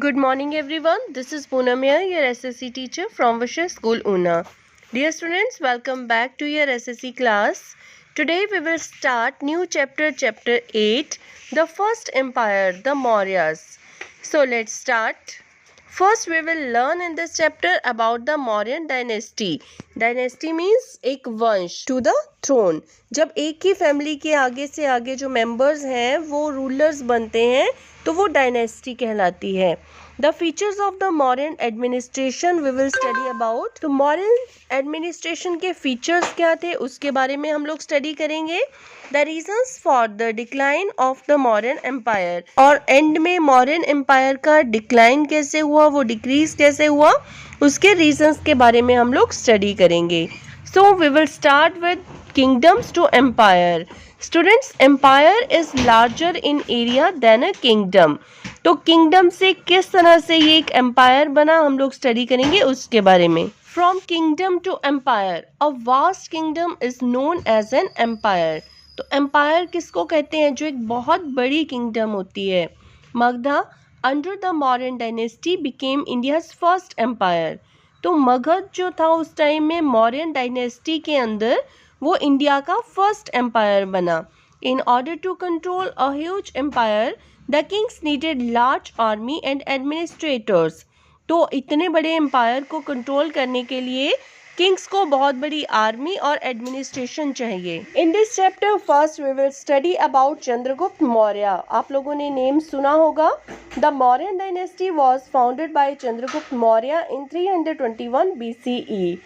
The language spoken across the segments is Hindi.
Good morning everyone. This is Poonam here, your SSC teacher from Vishya School Una. Dear students, welcome back to your SSC class. Today we will start new chapter 8, the first empire, the Mauryas. So let's start. First we will learn in this chapter about the Mauryan dynasty. Dynasty means एक वंश, to the throne. जब एक ही फैमिली के आगे से आगे जो मेंबर्स हैं वो रूलर्स बनते हैं तो वो डायनेस्टी कहलाती है. The features of the Mauryan administration we will study about. तो मौर्यन एडमिनिस्ट्रेशन के फीचर्स क्या थे उसके बारे में हम लोग स्टडी करेंगे. The reasons for the decline of the Mauryan empire, और एंड में मौर्यन एम्पायर का डिक्लाइन कैसे हुआ, वो डिक्रीज कैसे हुआ, उसके रीजंस के बारे में हम लोग स्टडी करेंगे. So we will start with kingdoms to empire. Students, empire is larger in area than a kingdom. तो किंगडम से किस तरह से ये एक एम्पायर बना हम लोग स्टडी करेंगे उसके बारे में. From kingdom to empire, a vast kingdom is known as an empire. तो एम्पायर किसको कहते हैं, जो एक बहुत बड़ी किंगडम होती है. Magadha under the Mauryan dynasty became India's first empire. तो मगध जो था उस टाइम में मौर्यन डायनेस्टी के अंदर वो इंडिया का फर्स्ट एम्पायर बना. In order to control a huge empire the kings needed large army and administrators. तो इतने बड़े एम्पायर को कंट्रोल करने के लिए किंग्स को बहुत बड़ी आर्मी और एडमिनिस्ट्रेशन चाहिए. In this chapter first we will study about Chandragupta Maurya. आप लोगों ने नेम सुना होगा. The Mauryan dynasty was founded by Chandragupta Maurya in 321 BCE.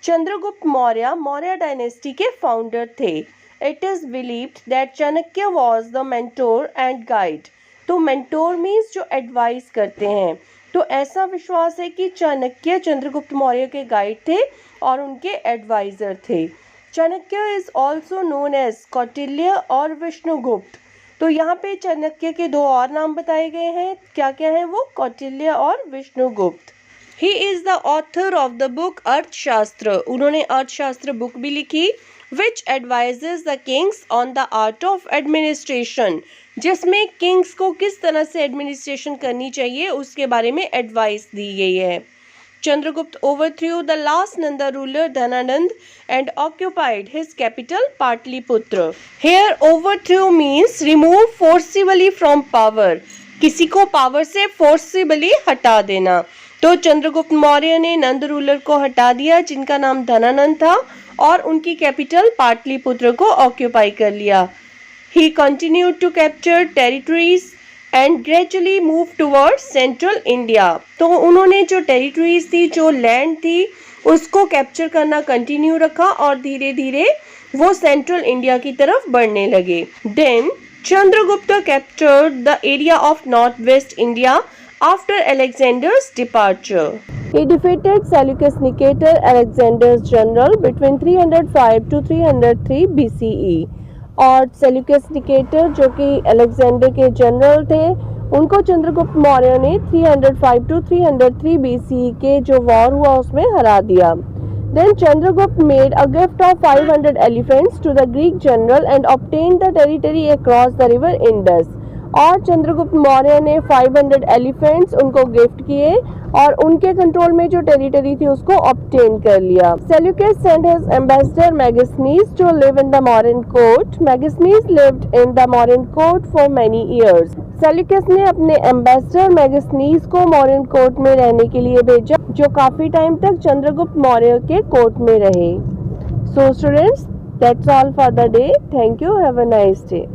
Chandragupta Maurya Maurya dynasty के फाउंडर थे. It is believed that Chanakya was the mentor and guide. तो मेंटोर मीन्स जो एडवाइस करते हैं. तो ऐसा विश्वास है कि चाणक्य चंद्रगुप्त मौर्य के गाइड थे और उनके एडवाइजर थे. Chanakya is also known as Kautilya और विष्णुगुप्त. तो यहाँ पे चाणक्य के दो और नाम बताए गए हैं. क्या क्या है वो, कौटिल्य और Vishnugupta. He is the author of the book Arthashastra. उन्होंने अर्थशास्त्र बुक भी लिखी. Which advises the kings on the art of administration, जिसमें किंग्स को किस तरह से एडमिनिस्ट्रेशन करनी चाहिए उसके बारे में एडवाइस दी गई है. Chandragupta overthrew the last Nanda ruler Dhanananda and occupied his capital Pataliputra. Here overthrew means remove forcibly from power. किसी को पावर से फोर्सिबली हटा देना. तो चंद्रगुप्त मौर्य ने नंद रूलर को हटा दिया जिनका नाम धनानंद था और उनकी कैपिटल पाटलिपुत्र को ऑक्यूपाई कर लिया. He continued to capture territories and gradually moved towards central India. तो उन्होंने जो टेरिटरीज थी, जो लैंड थी, उसको कैप्चर करना कंटिन्यू रखा और धीरे धीरे वो सेंट्रल इंडिया की तरफ बढ़ने लगे. Then Chandragupta captured the area of northwest India after Alexander's departure. He defeated Seleucus Nicator, Alexander's general, between 305 to 303 BCE. और सेल्यूकस निकेटर जो कि अलेक्जेंडर के जनरल थे, उनको चंद्रगुप्त मौर्य ने 305 टू 303 BCE के जो वॉर हुआ उसमें हरा दिया. Then Chandragupta made a gift of 500 elephants to the Greek general and obtained the territory across the river Indus. और चंद्रगुप्त मौर्य ने 500 एलिफेंट्स उनको गिफ्ट किए और उनके कंट्रोल में जो टेरिटरी थी उसको ऑब्टेन कर लिया. Seleucus sent his ambassador Megasthenes to live in the Mauryan court. Megasthenes lived in the Mauryan court for many years. Seleucus ने अपने एम्बेसडर मैगस्नीज को मौर्यन कोर्ट में रहने के लिए भेजा, जो काफी टाइम तक चंद्रगुप्त मौर्य के कोर्ट में रहे. So students, that's all for the day. Thank you. Have a nice day.